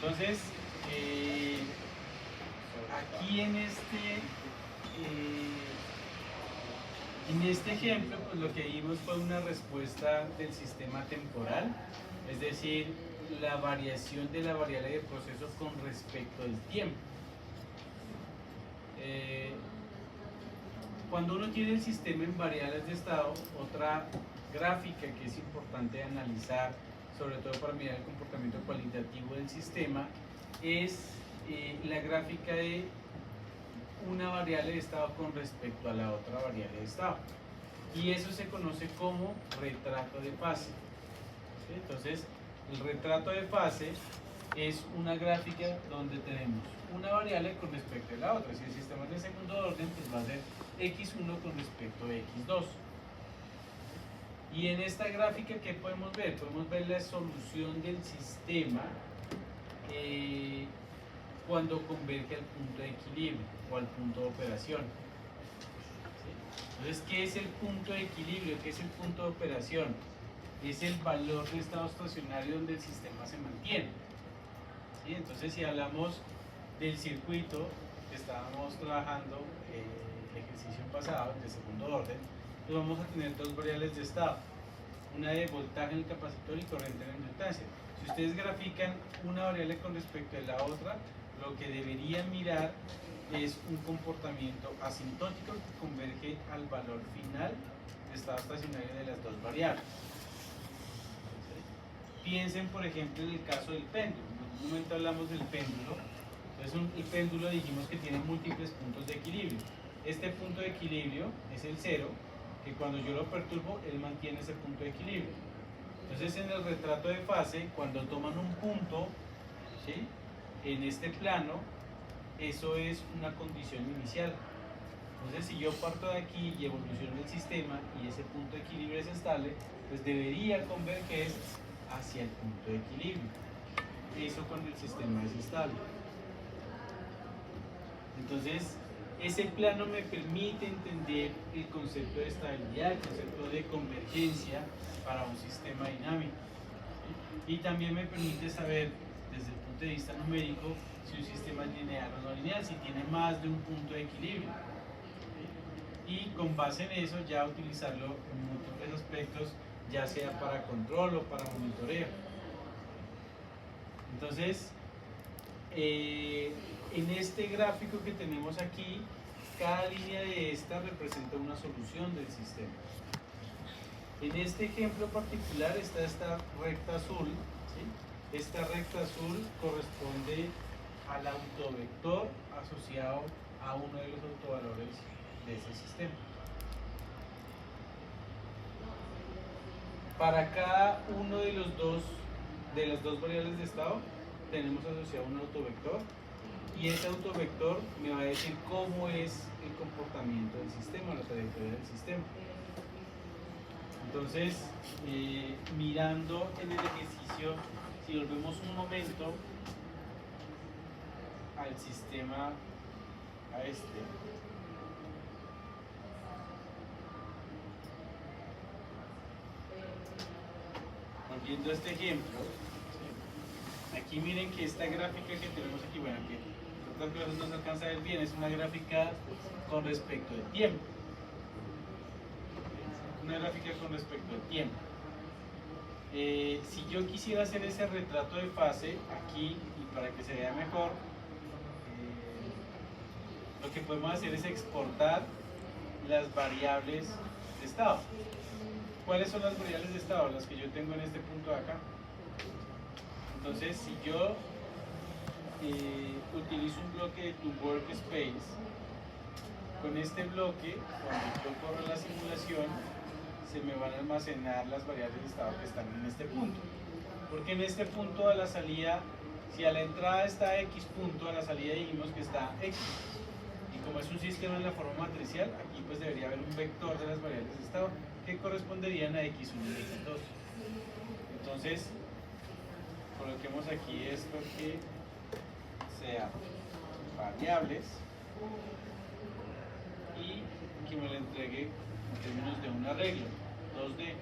Entonces, aquí en este ejemplo, pues lo que vimos fue una respuesta del sistema temporal, es decir, la variación de la variable de proceso con respecto al tiempo. Cuando uno tiene el sistema en variables de estado, otra gráfica que es importante analizar, sobre todo para mirar el comportamiento cualitativo del sistema, es la gráfica de una variable de estado con respecto a la otra variable de estado. Y eso se conoce como retrato de fase. ¿Sí? Entonces, el retrato de fase es una gráfica donde tenemos una variable con respecto a la otra. Si el sistema es de segundo orden, pues va a ser x1 con respecto a x2. Y en esta gráfica, ¿qué podemos ver? Podemos ver la solución del sistema cuando converge al punto de equilibrio o al punto de operación. ¿Sí? Entonces, ¿qué es el punto de equilibrio? ¿Qué es el punto de operación? Es el valor de estado estacionario donde el sistema se mantiene. ¿Sí? Entonces, si hablamos del circuito que estábamos trabajando el ejercicio pasado, de segundo orden, pues vamos a tener dos variables de estado, una de voltaje en el capacitor y corriente en la inductancia. Si ustedes grafican una variable con respecto a la otra, lo que deberían mirar es un comportamiento asintótico que converge al valor final de estado estacionario de las dos variables. Piensen, por ejemplo, en el caso del péndulo. En un momento hablamos del péndulo. Entonces, el péndulo dijimos que tiene múltiples puntos de equilibrio. Este punto de equilibrio es el 0, que cuando yo lo perturbo, él mantiene ese punto de equilibrio. Entonces, en el retrato de fase, cuando toman un punto, ¿sí?, en este plano, eso es una condición inicial. Entonces, si yo parto de aquí y evoluciono el sistema y ese punto de equilibrio es estable, pues debería converger hacia el punto de equilibrio. Eso cuando el sistema es estable. Entonces, ese plano me permite entender el concepto de estabilidad, el concepto de convergencia para un sistema dinámico. Y también me permite saber, desde el punto de vista numérico, si un sistema es lineal o no lineal, si tiene más de un punto de equilibrio. Y con base en eso ya utilizarlo en múltiples aspectos, ya sea para control o para monitoreo. Entonces, en este gráfico que tenemos aquí, cada línea de esta representa una solución del sistema. En este ejemplo particular está esta recta azul, ¿sí? Esta recta azul corresponde al autovector asociado a uno de los autovalores de ese sistema. Para cada uno de las dos variables de estado tenemos asociado un autovector y ese autovector me va a decir cómo es el comportamiento del sistema, la trayectoria del sistema. Entonces, mirando en el ejercicio, si volvemos un momento al sistema, a este, volviendo a este ejemplo, ¿sí? Aquí miren que esta gráfica que tenemos aquí, bueno, que otras cosas no se alcanza a ver bien, es una gráfica con respecto al tiempo. Una gráfica con respecto al tiempo. Si yo quisiera hacer ese retrato de fase aquí, y para que se vea mejor, lo que podemos hacer es exportar las variables de estado. ¿Cuáles son las variables de estado? Las que yo tengo en este punto de acá. Entonces, si yo utilizo un bloque de tu workspace, con este bloque, cuando yo corro la simulación, se me van a almacenar las variables de estado que están en este punto. Porque en este punto a la salida, si a la entrada está x punto, a la salida dijimos que está x. Y como es un sistema en la forma matricial, aquí pues debería haber un vector de las variables de estado que corresponderían a x1 y x2. Entonces, coloquemos aquí esto que sea variables y que me lo entregue en términos de un arreglo 2D.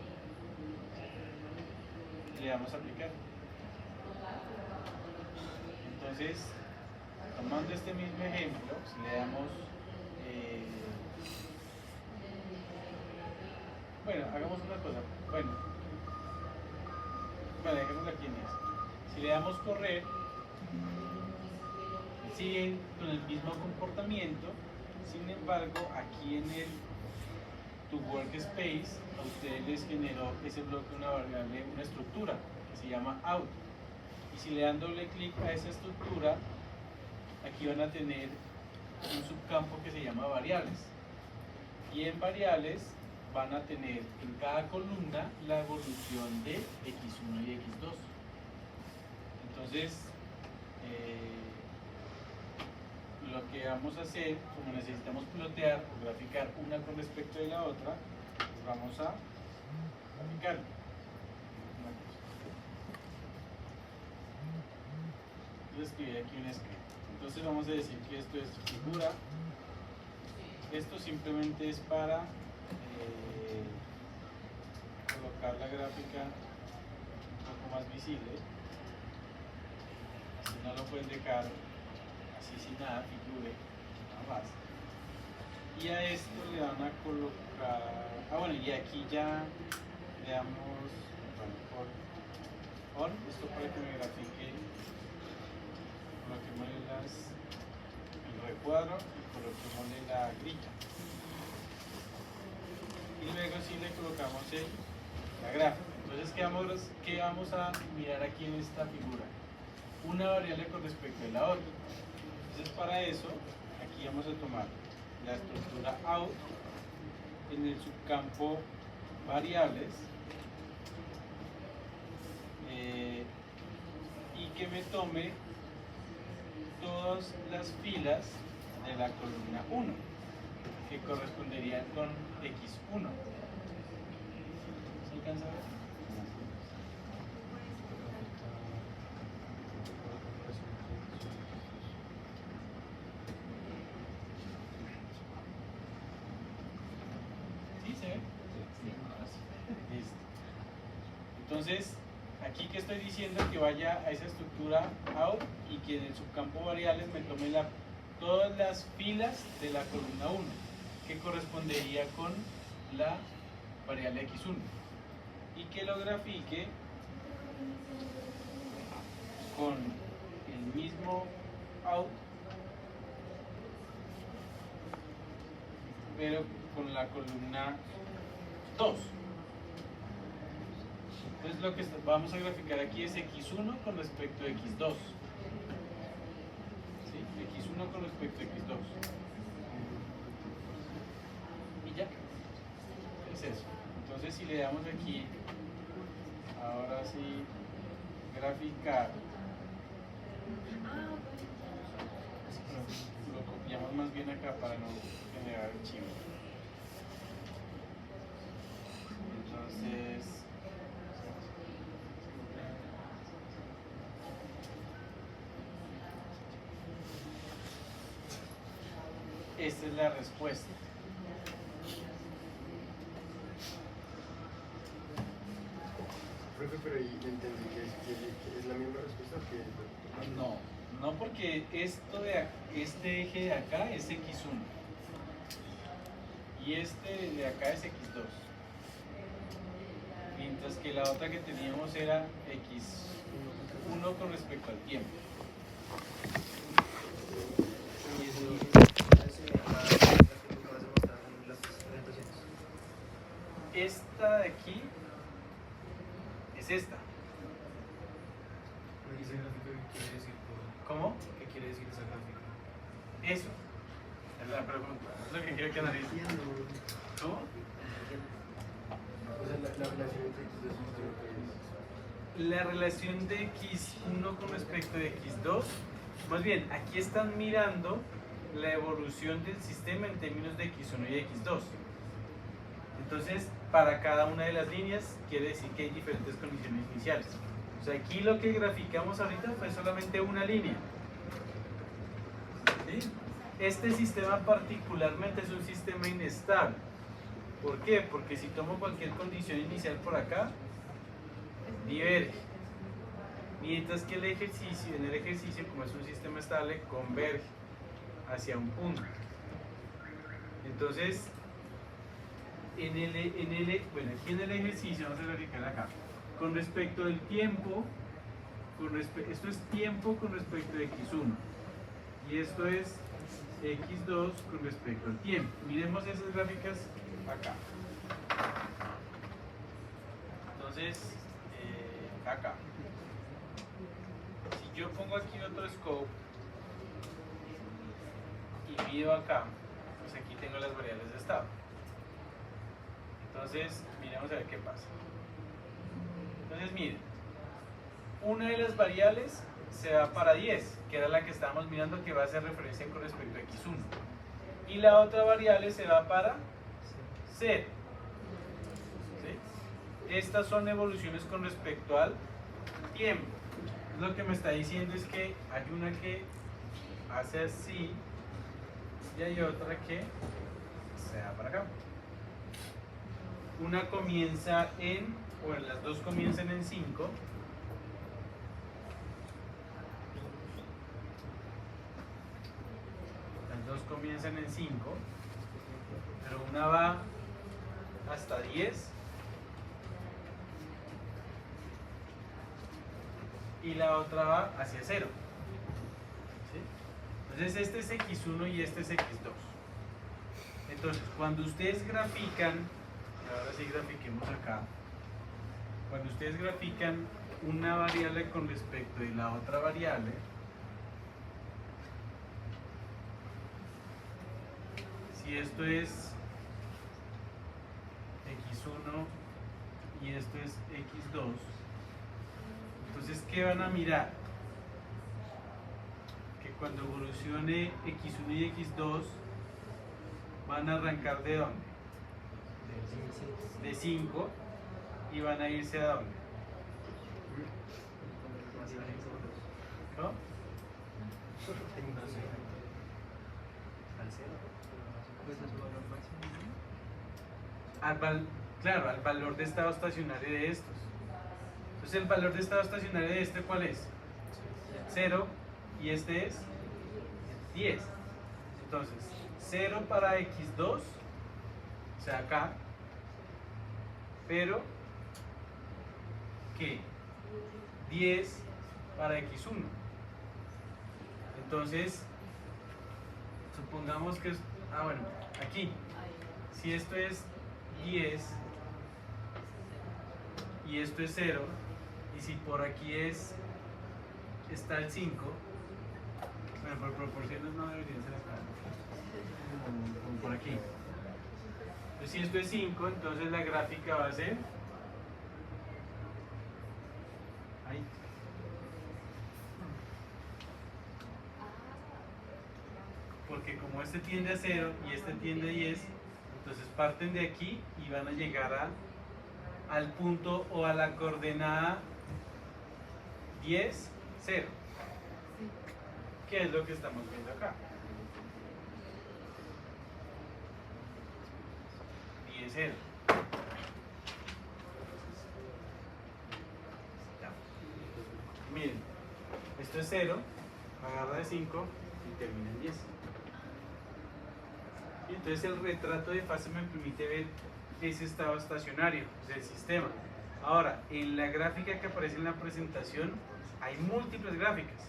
Le damos a aplicar. Entonces, tomando este mismo ejemplo, si le damos, bueno, hagamos una cosa, bueno, dejémoslo aquí en eso. Si le damos correr, siguen con el mismo comportamiento, sin embargo, aquí en el tu workspace, a ustedes les generó ese bloque una variable, una estructura que se llama out. Y si le dan doble clic a esa estructura, aquí van a tener un subcampo que se llama variables. Y en variables van a tener en cada columna la evolución de x1 y x2. Entonces, lo que vamos a hacer, como necesitamos plotear o graficar una con respecto de la otra, pues vamos a graficarlo. Yo escribí aquí un script. Entonces vamos a decir que esto es figura. Esto simplemente es para colocar la gráfica un poco más visible. Así no lo pueden dejar así sin nada, figure, nada más. Y a esto le van a colocar, bueno, y aquí ya le damos, on, esto para que me grafique, coloquémosle el recuadro y coloquémosle la grilla. Y luego sí le colocamos la gráfica. Entonces, ¿qué vamos a mirar aquí en esta figura? Una variable con respecto a la otra. Entonces, para eso, aquí vamos a tomar la estructura out en el subcampo variables y que me tome todas las filas de la columna 1 que corresponderían con x1. ¿Se alcanza a ver? ¿Sí se ve? Sí. Listo. Entonces, aquí que estoy diciendo que vaya a esa estructura out y que en el subcampo variables me tome todas las filas de la columna 1 que correspondería con la variable x1 y que lo grafique con el mismo out pero con la columna 2. Entonces lo que vamos a graficar aquí es x1 con respecto a x2. ¿Sí? x1 con respecto a x2. Y ya. Es eso. Entonces si le damos aquí, ahora sí, graficar, lo copiamos más bien acá para no generar archivo. Entonces, esta es la respuesta. Profe, pero ahí entendí que es la misma respuesta que... No, porque este eje de acá es x1 y este de acá es x2, mientras que la otra que teníamos era x1 con respecto al tiempo. Esta de aquí es esta. ¿Ese gráfico qué quiere decir? ¿Cómo? ¿Qué quiere decir esa gráfica? Eso es la pregunta, es lo que quiero que analice. ¿Cómo? O sea, la relación entre x2 y x1 La relación de x1 con respecto de x2, más bien, aquí están mirando la evolución del sistema en términos de x1 y x2. Entonces, para cada una de las líneas quiere decir que hay diferentes condiciones iniciales. O sea, aquí lo que graficamos ahorita fue solamente una línea. ¿Sí? Este sistema particularmente es un sistema inestable. ¿Por qué? Porque si tomo cualquier condición inicial por acá, diverge. mientras que el ejercicio, en el ejercicio, como es un sistema estable, converge hacia un punto. Entonces, bueno, aquí en el ejercicio, vamos a verificar acá, con respecto al tiempo, esto es tiempo con respecto a x1 y esto es x2 con respecto al tiempo. Miremos esas gráficas acá. Entonces, acá. Si yo pongo aquí otro scope y mido acá, pues aquí tengo las variables de estado. Entonces, miremos a ver qué pasa. Entonces, miren, una de las variables se va para 10, que era la que estábamos mirando que va a hacer referencia con respecto a x1. Y la otra variable se va para 0. ¿Sí? Estas son evoluciones con respecto al tiempo. Lo que me está diciendo es que hay una que hace así y hay otra que se va para acá. Una comienza bueno, las dos comienzan en 5. Las dos comienzan en 5, pero una va hasta 10 y la otra va hacia 0. ¿Sí? Entonces este es x1 y este es x2. Entonces cuando ustedes grafican, ahora sí grafiquemos acá, cuando ustedes grafican una variable con respecto de la otra variable, si esto es x1 y esto es x2, entonces ¿qué van a mirar? Que cuando evolucione x1 y x2 van a arrancar ¿de dónde? De 5 y van a irse ¿a dónde? ¿No? Claro, al valor de estado estacionario de estos. Entonces el valor de estado estacionario de este, ¿cuál es? 0 y este es 10. Entonces 0 para x2, o sea acá, pero ¿qué? 10 para x1. Entonces supongamos que es, bueno, aquí, si esto es 10 y esto es 0, y si por aquí está el 5, bueno, por proporciones no deberían ser acá, como por aquí. Entonces si esto es 5, entonces la gráfica va a ser ahí. Porque como este tiende a 0 y este tiende a 10, entonces parten de aquí y van a llegar al punto o a la coordenada 10, 0. ¿Qué es lo que estamos viendo acá? 10, 0. Ya. Miren, esto es 0, agarra de 5 y termina en 10. Y entonces el retrato de fase me permite ver ese estado estacionario del sistema. Ahora, en la gráfica que aparece en la presentación hay múltiples gráficas.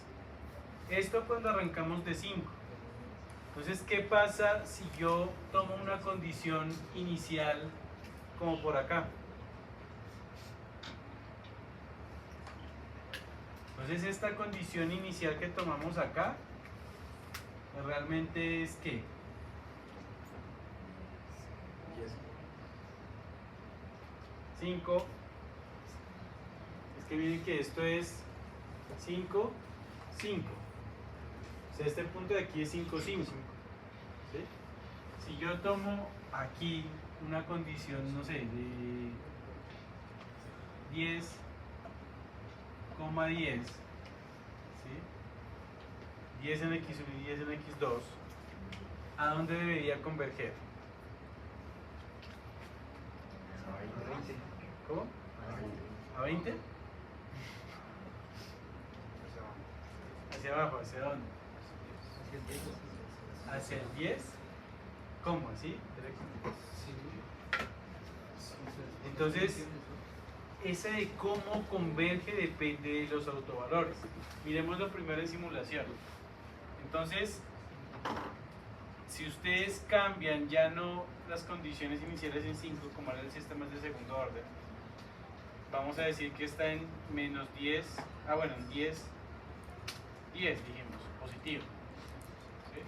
Esto cuando arrancamos de 5. Entonces, ¿qué pasa si yo tomo una condición inicial como por acá? Entonces, esta condición inicial que tomamos acá realmente es ¿qué? 5. Es que miren que esto es 5, 5. O sea, este punto de aquí es 5, 5. ¿Sí? Si yo tomo aquí una condición, no sé, de 10,10, ¿sí? 10 en x1 y 10 en x2, ¿a dónde debería converger? ¿Cómo? ¿A 20? Hacia abajo, ¿hacia dónde? Hacia el 10. ¿Cómo? ¿Así? Entonces, ese de cómo converge depende de los autovalores. Miremos lo primero en simulación. Entonces, si ustedes cambian ya no las condiciones iniciales en 5, como era el sistema de segundo orden, vamos a decir que está en menos 10, bueno, en 10, 10 dijimos, positivo. ¿Sí?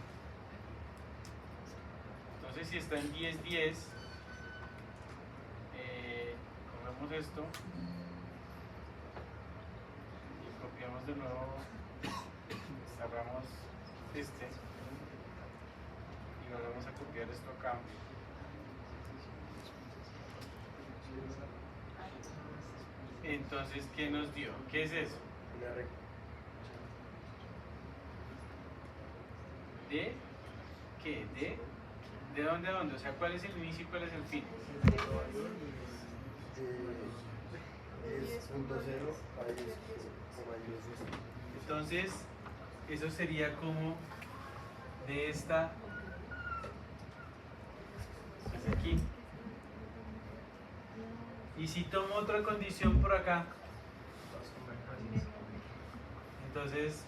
Entonces, si está en 10, 10, corremos esto y copiamos de nuevo, cerramos este y volvemos a copiar esto acá. Entonces, ¿qué nos dio? ¿Qué es eso? Una recta. ¿De qué? ¿De dónde a dónde? O sea, ¿cuál es el inicio y cuál es el fin? 10.0 a 10,10. Entonces, eso sería como de esta hacia aquí. Y si tomo otra condición por acá, entonces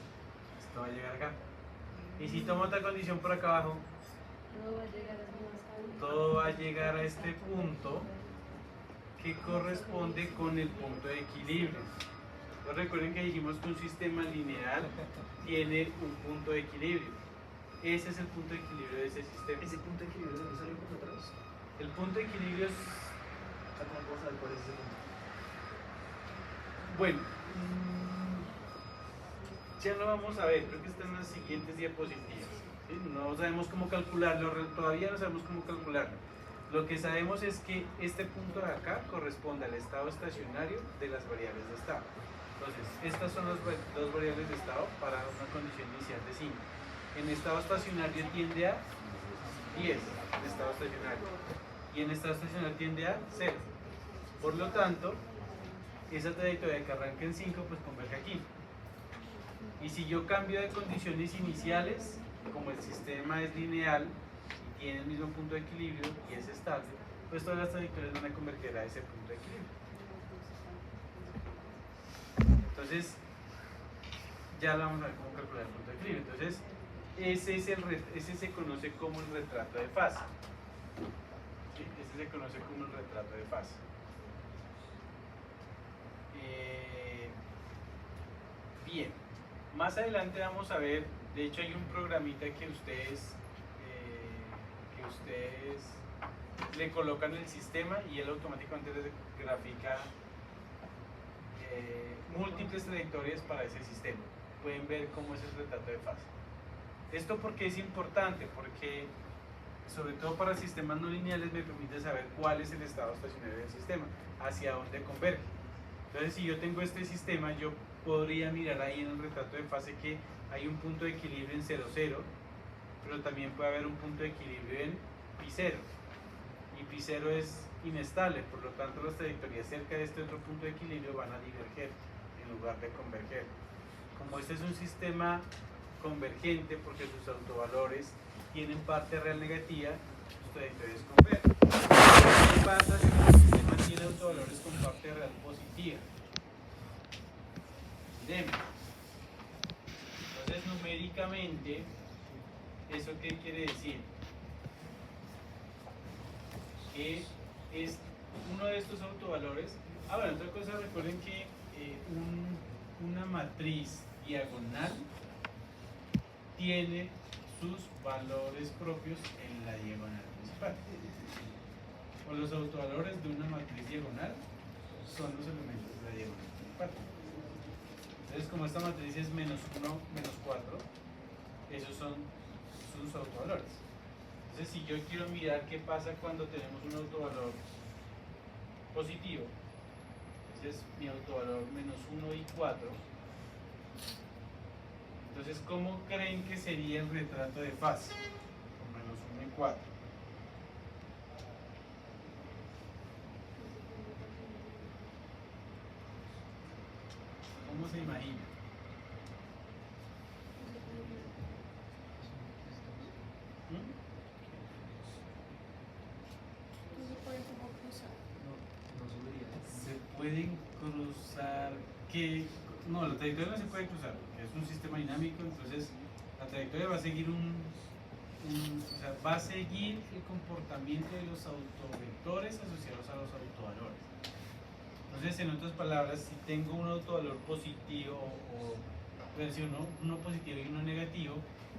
esto va a llegar acá. Y si tomo otra condición por acá abajo, todo va a llegar a este punto que corresponde con el punto de equilibrio. Entonces, recuerden que dijimos que un sistema lineal tiene un punto de equilibrio. Ese es el punto de equilibrio de ese sistema. ¿Ese punto de equilibrio dónde salió con nosotros? El punto de equilibrio es, O sea, ¿cómo puedo saber cuál es ese punto? bueno, ya lo vamos a ver, creo que están en las siguientes diapositivas. ¿Sí? No sabemos cómo calcularlo, todavía no sabemos cómo calcularlo. Lo que sabemos es que este punto de acá corresponde al estado estacionario de las variables de estado. Entonces, estas son las dos variables de estado para una condición inicial de 5. En estado estacionario tiende a 10, en estado estacionario. Y en estado estacionario tiende a 0. Por lo tanto, esa trayectoria que arranca en 5, pues converge aquí. Y si yo cambio de condiciones iniciales, como el sistema es lineal y tiene el mismo punto de equilibrio y es estable, pues todas las trayectorias van a converger a ese punto de equilibrio. Entonces, ya vamos a ver cómo calcular el punto de equilibrio. Entonces, ese se conoce como el retrato de fase. ¿Sí? Ese se conoce como el retrato de fase. Bien, más adelante vamos a ver, de hecho hay un programita que ustedes le colocan el sistema y él automáticamente les grafica múltiples trayectorias para ese sistema. Pueden ver cómo es el retrato de fase. ¿Esto por qué es importante? Porque sobre todo para sistemas no lineales me permite saber cuál es el estado estacionario del sistema, hacia dónde converge. Entonces, si yo tengo este sistema, yo podría mirar ahí en el retrato de fase que hay un punto de equilibrio en 0, 0, pero también puede haber un punto de equilibrio en pi0. Y pi0 es inestable, por lo tanto las trayectorias cerca de este otro punto de equilibrio van a diverger en lugar de converger. Como este es un sistema convergente porque sus autovalores tienen parte real negativa, sus trayectorias convergen. ¿Qué pasa si el sistema tiene autovalores con parte real positiva? Miremos. Entonces, numéricamente, ¿eso qué quiere decir? Que es uno de estos autovalores. Bueno, otra cosa, recuerden que una matriz diagonal tiene sus valores propios en la diagonal principal. O los autovalores de una matriz diagonal son los elementos de la diagonal principal. Entonces, como esta matriz es menos 1, menos 4, esos son sus autovalores. Entonces, si yo quiero mirar qué pasa cuando tenemos un autovalor positivo, ese es mi autovalor menos 1 y 4. Entonces, ¿cómo creen que sería el retrato de fase? Con menos 1 y 4. ¿Cómo se imagina? pueden cruzar, que no, la trayectoria no se puede cruzar, porque es un sistema dinámico, entonces la trayectoria va a seguir o sea, va a seguir el comportamiento de los autovectores asociados a los autovalores. Entonces, en otras palabras, si tengo un autovalor positivo o puede decir uno positivo y uno negativo,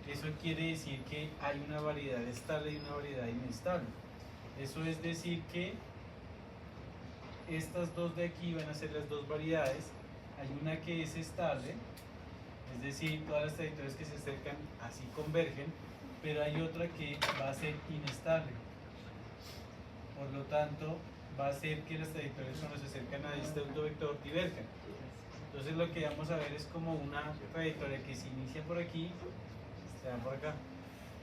eso quiere decir que hay una variedad estable y una variedad inestable. Eso es decir que estas dos de aquí van a ser las dos variedades. Hay una que es estable, es decir, todas las trayectorias que se acercan así convergen, pero hay otra que va a ser inestable. Por lo tanto, va a ser que las trayectorias cuando se acercan a este autovector diverjan. Entonces lo que vamos a ver es como una trayectoria que se inicia por aquí, se va por acá,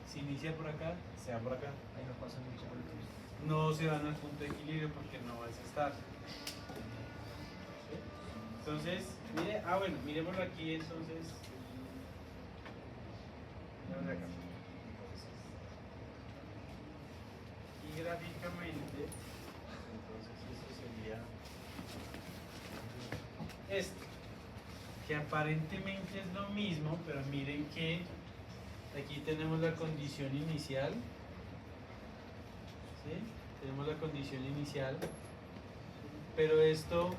se inicia por acá, se va por acá. Ahí no pasa mucho por el camino. No se van al punto de equilibrio porque no va a estar. Entonces, mire, bueno, miremoslo aquí entonces. Miremoslo acá. Y gráficamente, entonces eso sería esto, que aparentemente es lo mismo, pero miren que aquí tenemos la condición inicial. ¿Sí? Tenemos la condición inicial, pero esto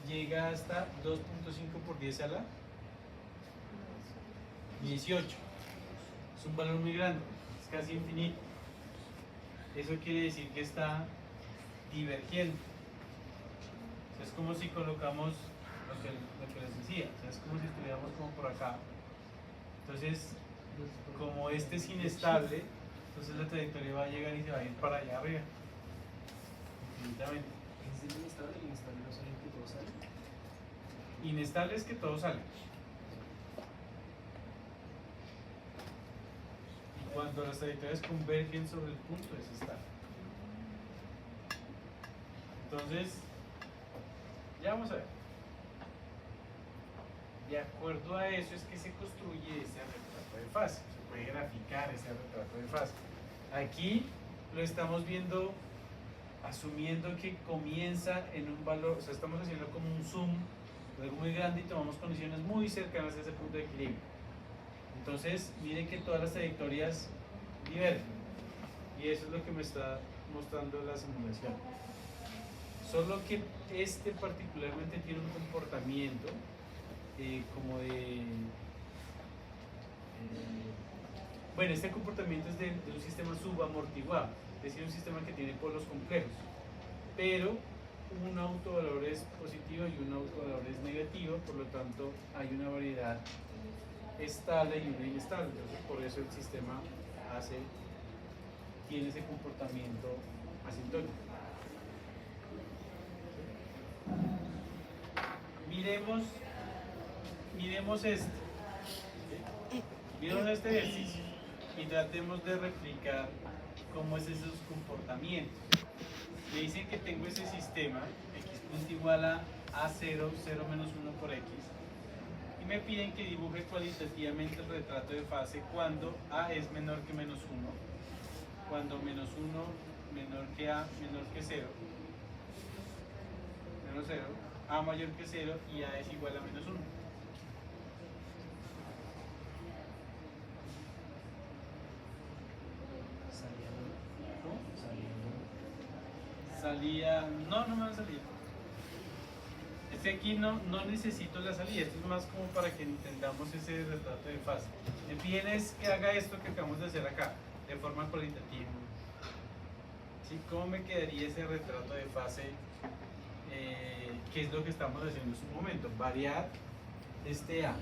llega hasta 2.5 por 10 a la 18. Es un valor muy grande, es casi infinito. Eso quiere decir que está divergiendo. O sea, es como si colocamos lo que les decía, o sea, es como si estuviéramos como por acá. Entonces, como este es inestable, entonces la trayectoria va a llegar y se va a ir para allá arriba, infinitamente. ¿Es inestable y inestable no sale que todo sale? Inestable es que todo sale. Y cuando las trayectorias convergen sobre el punto es estable. Entonces, ya vamos a ver. De acuerdo a eso es que se construye ese retrato de fase. Se puede graficar ese retrato de fase. Aquí lo estamos viendo asumiendo que comienza en un valor, o sea, estamos haciendo como un zoom de algo muy grande y tomamos condiciones muy cercanas a ese punto de equilibrio. Entonces, miren que todas las trayectorias divergen y eso es lo que me está mostrando la simulación. Solo que este particularmente tiene un comportamiento como de... bueno, este comportamiento es de un sistema subamortiguado, es decir, un sistema que tiene polos complejos, pero un autovalor es positivo y un autovalor es negativo, por lo tanto hay una variedad estable y una inestable, entonces por eso el sistema tiene ese comportamiento asintótico. Miremos este. Miremos este ejercicio y tratemos de replicar cómo es esos comportamientos. Me dicen que tengo ese sistema, x punto igual a A0, 0 menos 1 por x, y me piden que dibuje cualitativamente el retrato de fase cuando A es menor que menos 1, cuando menos 1 menor que A menor que 0, menos 0, A mayor que 0 y A es igual a menos 1. Salía, no me va a salir. Es que aquí no necesito la salida, esto es más como para que entendamos ese retrato de fase. Me piden es que haga esto que acabamos de hacer acá, de forma cualitativa. ¿Sí? ¿Cómo me quedaría ese retrato de fase? ¿Qué es lo que estamos haciendo en su momento? Variar este A,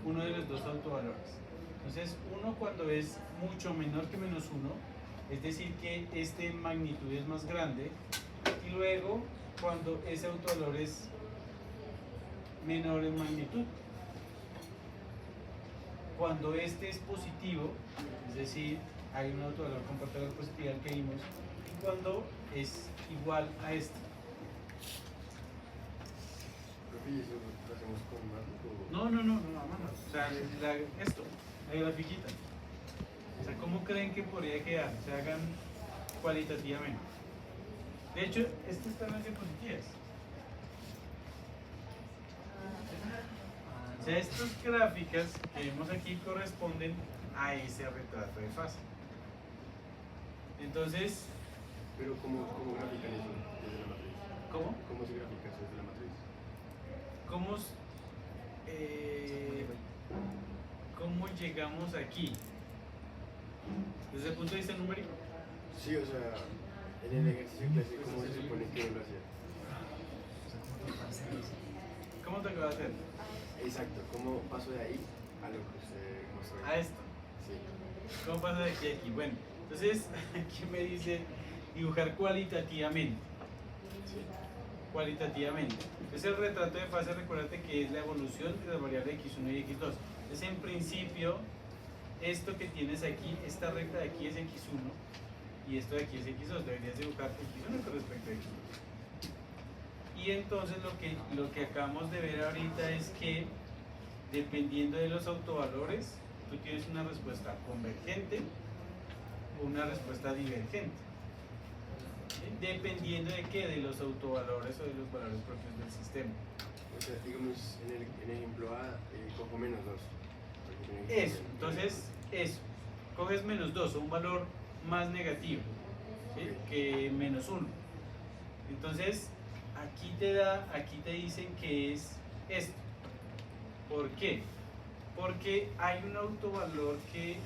uno de los dos autovalores. Entonces, uno cuando es mucho menor que menos 1, es decir que este en magnitud es más grande, y luego cuando ese autovalor es menor en magnitud. Cuando este es positivo, es decir, hay un autovalor con partícula positiva que vimos, y cuando es igual a este. ¿Y eso lo hacemos con Matlock? No, mano. O sea, esto, la grafiquita. O sea, ¿cómo creen que podría quedar? Se hagan cualitativamente. De hecho, estas están las diapositivas. O sea, estas gráficas que vemos aquí corresponden a ese retrato de fase. Entonces, Pero ¿cómo grafican eso desde la matriz? ¿cómo? ¿Cómo se grafica eso desde la matriz? ¿Cómo, cómo llegamos aquí? Desde el punto de vista numérico. Sí, o sea, en el ejercicio clásico, ¿cómo se supone que uno lo hacía? ¿Cómo te acabas de hacer? Exacto, ¿cómo paso de ahí a lo que usted mostró? A esto. Sí. ¿Cómo pasa de aquí a aquí? Bueno, entonces aquí me dice dibujar cualitativamente. Sí. Cualitativamente. Entonces el retrato de fase, recuérdate que es la evolución de las variables x1 y x2. Entonces en principio, esto que tienes aquí, esta recta de aquí es x1 y esto de aquí es x2. Deberías dibujar x1 con respecto a x2. Y entonces lo que acabamos de ver ahorita es que dependiendo de los autovalores, tú tienes una respuesta convergente o una respuesta divergente. ¿Sí? Dependiendo de qué, de los autovalores o de los valores propios del sistema. O sea, digamos, en el ejemplo A, cojo menos 2. Eso, entonces, eso. Coges menos 2 o un valor más negativo, ¿sí? Ok. Que menos 1. Entonces, aquí te dicen que es esto. ¿Por qué? Porque hay un autovalor que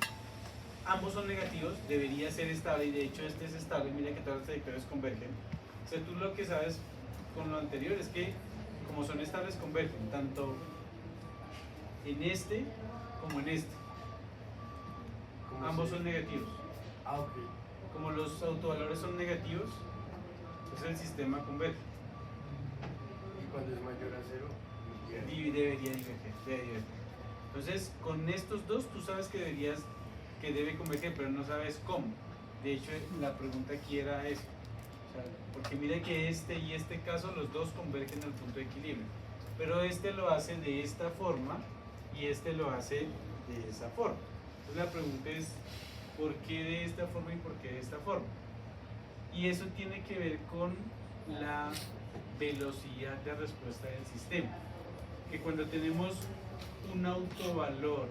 ambos son negativos, debería ser estable y de hecho este es estable. Mira que todas las trayectorias convergen. O sea, tú lo que sabes con lo anterior es que como son estables convergen tanto en este como en este. ¿Cómo Ambos se- son negativos. Ah, ok. Como los autovalores son negativos, entonces el sistema converge. Y cuando es mayor a 0, Debería diverger, debe diverger. Entonces, con estos dos tú sabes que debe converger, pero no sabes cómo. De hecho, la pregunta aquí era eso. O sea, porque mira que este y este caso, los dos convergen al punto de equilibrio. Pero este lo hace de esta forma y este lo hace de esa forma. Entonces la pregunta es, ¿por qué de esta forma y por qué de esta forma? Y eso tiene que ver con la velocidad de respuesta del sistema. Que cuando tenemos un autovalor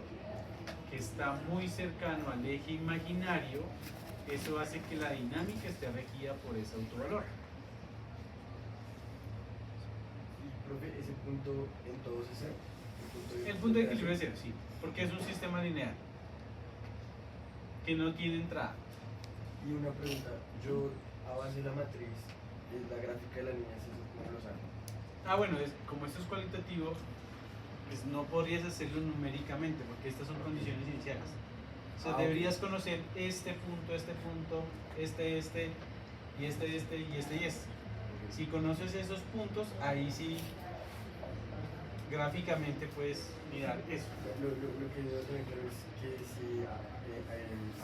que está muy cercano al eje imaginario, eso hace que la dinámica esté regida por ese autovalor. Y, profe, ese punto en todos es 0. El punto de equilibrio es cero, sí, porque es un sistema lineal que no tiene entrada. Y una pregunta, yo a base de la matriz, la gráfica de la línea, ¿sí eso cómo lo saco? Ah, bueno, como esto es cualitativo, pues no podrías hacerlo numéricamente porque estas son condiciones iniciales. O sea, Ah, deberías conocer este punto, este y este. Si conoces esos puntos, ahí sí gráficamente puedes mirar eso. Lo que yo también creo es que si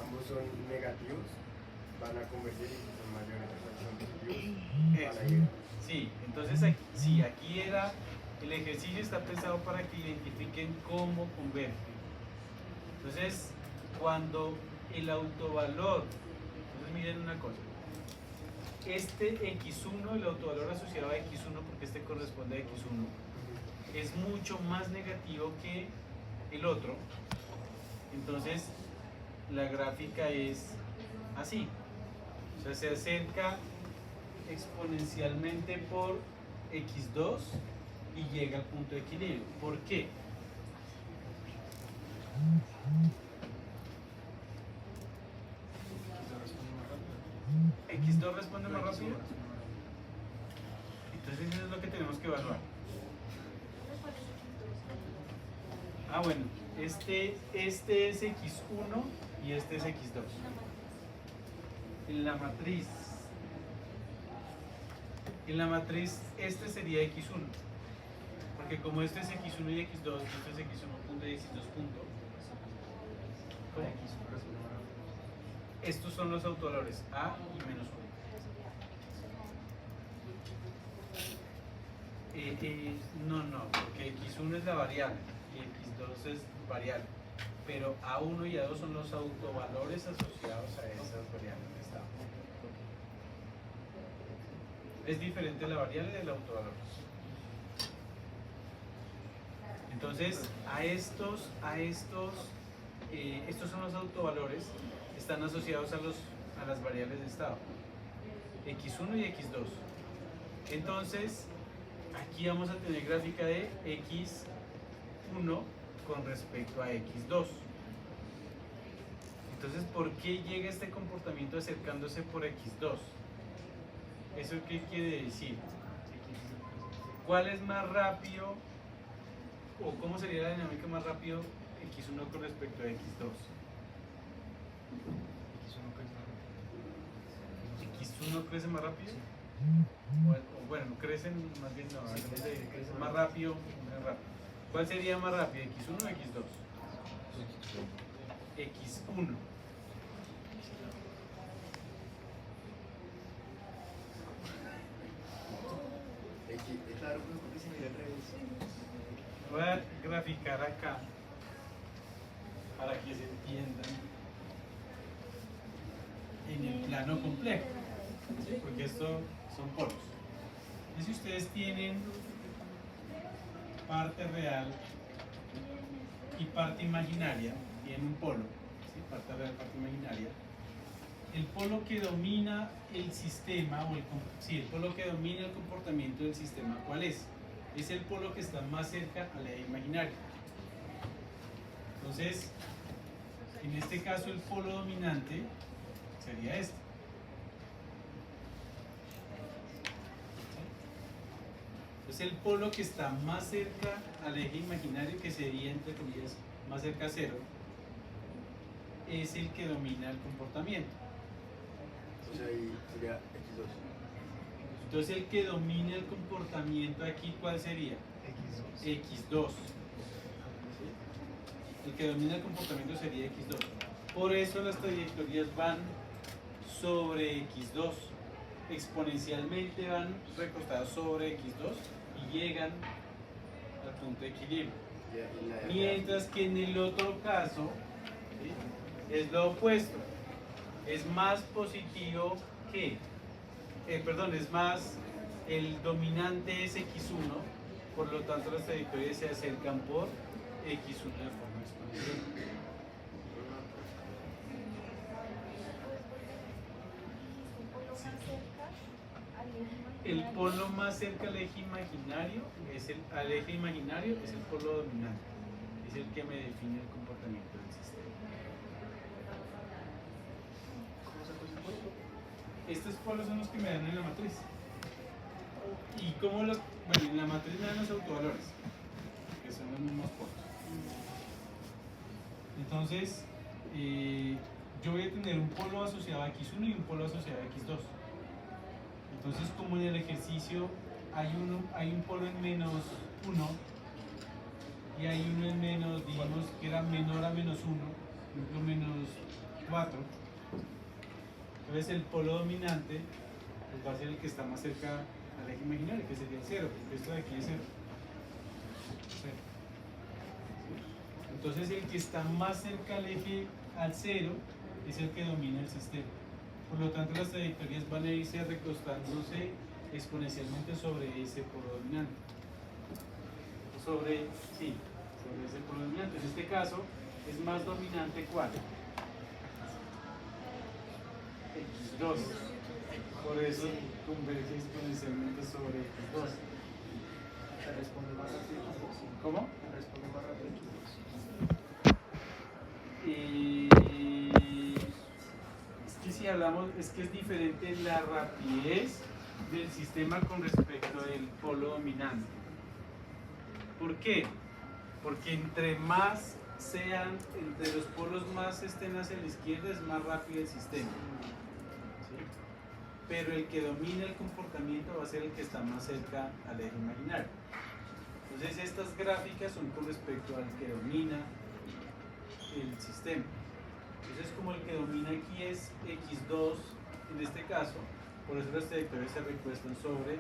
ambos son negativos, van a converger y si son mayores o son positivos, van a Eso. llegar. Sí, entonces aquí, sí, aquí era, el ejercicio está pensado para que identifiquen cómo convergen. Entonces, cuando el autovalor, entonces miren una cosa, este x1, el autovalor asociado a x1, porque este corresponde a x1, es mucho más negativo que el otro, entonces la gráfica es así, o sea, se acerca exponencialmente por x2 y llega al punto de equilibrio. ¿Por qué? ¿X2 responde más rápido? Entonces eso es lo que tenemos que evaluar. Ah, bueno, este es x1 y este es x2. En la matriz este sería x1, porque como este es x1 y x2, este es x1 punto y x2 punto. ¿Cómo? Estos son los autovalores a y menos 1. No, porque x1 es la variable y x2 es variable, pero a1 y a2 son los autovalores asociados a esas variables de estado. Es diferente la variable del autovalor. Entonces, estos son los autovalores, están asociados a las variables de estado, x1 y x2. Entonces, aquí vamos a tener gráfica de x1 con respecto a x2. Entonces, ¿por qué llega este comportamiento acercándose por x2? ¿Eso qué quiere decir? ¿Cuál es más rápido o cómo sería la dinámica más rápido x1 con respecto a x2? ¿X1 crece más rápido? Bueno, crecen más bien, no, crece más rápido, más rápido. ¿Cuál sería más rápido, x1 o x2? x1. Claro, pues porque se mira al revés. Voy a graficar acá para que se entiendan en el plano complejo, ¿sí? Porque esto son polos. Y si ustedes tienen parte real y parte imaginaria, tienen un polo, ¿sí? Parte real, parte imaginaria. El polo que domina el sistema, el polo que domina el comportamiento del sistema, ¿cuál es? Es el polo que está más cerca a la eje imaginario. Entonces, en este caso el polo dominante sería este. Entonces el polo que está más cerca al eje imaginario, que sería entre comillas más cerca a cero, es el que domina el comportamiento. O sea, ahí sería x2. Entonces el que domina el comportamiento aquí, ¿cuál sería? X2. ¿Sí? El que domina el comportamiento sería x2. Por eso las trayectorias van sobre x2. Exponencialmente van recostadas sobre x2 y llegan al punto de equilibrio. Mientras que en el otro caso, ¿sí? Es lo opuesto. Es más positivo que, es más, el dominante es x1, por lo tanto las trayectorias se acercan por x1 de forma exponencial. El polo más cerca al eje imaginario es el polo dominante, es el que me define el comportamiento del sistema. Estos polos son los que me dan en la matriz. Y como bueno, en la matriz me dan los autovalores, que son los mismos polos. Entonces, yo voy a tener un polo asociado a x1 y un polo asociado a x2. Entonces, como en el ejercicio hay un polo en menos 1 y hay uno en menos, digamos que era menor a menos 1, por ejemplo menos 4. Entonces el polo dominante pues va a ser el que está más cerca al eje imaginario, que sería el 0, porque esto de aquí es 0. Entonces el que está más cerca al 0 es el que domina el sistema. Por lo tanto las trayectorias van a irse recostándose exponencialmente sobre ese polo dominante. Sobre ese polo dominante. En este caso es más dominante ¿cuál? X2. Por eso converge exponencialmente sobre X2. Se responde más rápido que vos. ¿Cómo? Se responde más rápido que vos. Es que si hablamos, es que es diferente la rapidez del sistema con respecto del polo dominante. ¿Por qué? Porque entre los polos más estén hacia la izquierda es más rápido el sistema. ¿Sí? Pero el que domina el comportamiento va a ser el que está más cerca al eje imaginario. Entonces estas gráficas son con respecto al que domina el sistema. Entonces como el que domina aquí es x2 en este caso, por eso las trayectorias se recuestan sobre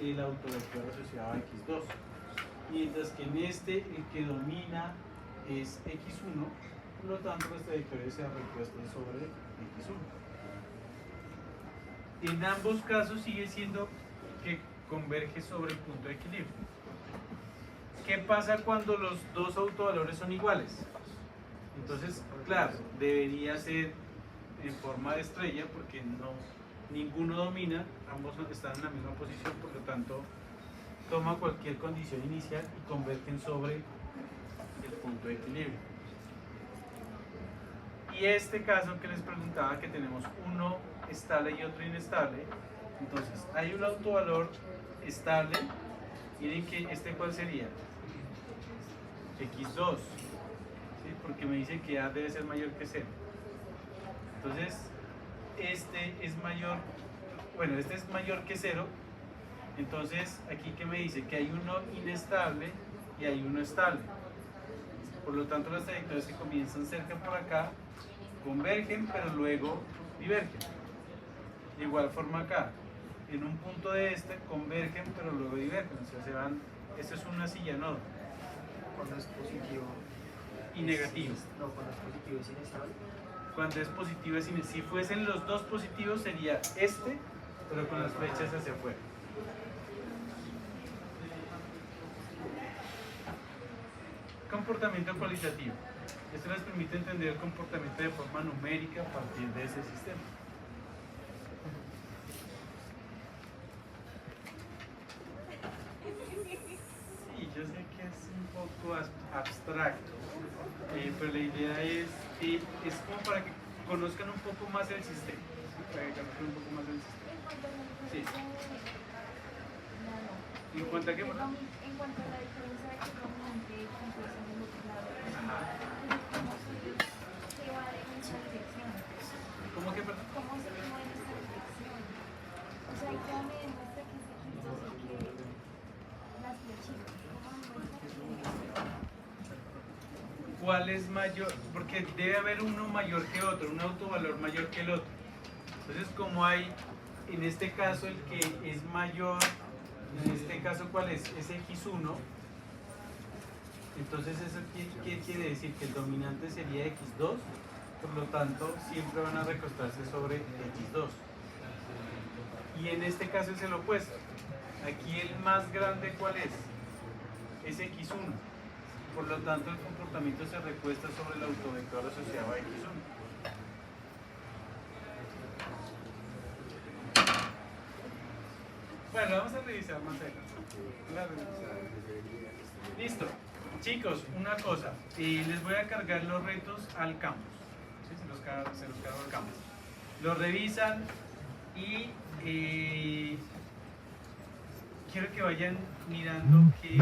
el autovector asociado a x2. Mientras que en este el que domina es x1, por lo tanto las trayectorias se recuestan sobre x1. En ambos casos sigue siendo que converge sobre el punto de equilibrio. ¿Qué pasa cuando los dos autovalores son iguales? Entonces, claro, debería ser en forma de estrella porque ninguno domina, ambos están en la misma posición, por lo tanto toma cualquier condición inicial y convergen sobre el punto de equilibrio. Y este caso que les preguntaba, que tenemos uno estable y otro inestable, entonces hay un autovalor estable, miren que ¿cuál sería? X2, ¿sí? Porque me dice que A debe ser mayor que 0. Entonces, este es mayor que 0. Entonces, aquí que me dice que hay uno inestable y hay uno estable. Por lo tanto, las trayectorias que comienzan cerca por acá convergen, pero luego divergen. De igual forma acá, en un punto de convergen, pero luego divergen. O sea, se van. Esto es una silla nodo. Cuando es positivo. Y negativo. No, cuando es positivo es inestable. Cuando es positivo es inestable. Si fuesen los dos positivos sería pero con las flechas hacia afuera. Comportamiento cualitativo. Esto les permite entender el comportamiento de forma numérica a partir de ese sistema. Sí, yo sé que es un poco abstracto, pero la idea es como para que conozcan un poco más el sistema. ¿Sí? Para que conozcan un poco más el sistema. Sí. ¿En cuanto a qué? En cuanto a la diferencia de que dominante y compuesto en el otro lado, ¿cómo se va en esa dirección? ¿Cómo que, perdón? ¿Cómo se mueve en esa dirección? O sea, ya me demuestra que es X2 y que las flechitas, ¿cómo demuestra que ¿Cuál es mayor? Porque debe haber uno mayor que otro, un autovalor mayor que el otro. Entonces, como hay, en este caso, el que es mayor, en este caso, ¿cuál es? Es X1. Entonces, ¿eso qué quiere decir? Que el dominante sería X2, por lo tanto, siempre van a recostarse sobre X2. Y en este caso es el opuesto. Aquí el más grande, ¿cuál es? Es X1. Por lo tanto, el comportamiento se recuesta sobre el autovector asociado a X1. Bueno, vamos a revisar más adelante. Listo. Chicos, una cosa. Les voy a cargar los retos al campus. ¿Sí? Se los cargo al campus. Los revisan y quiero que vayan mirando que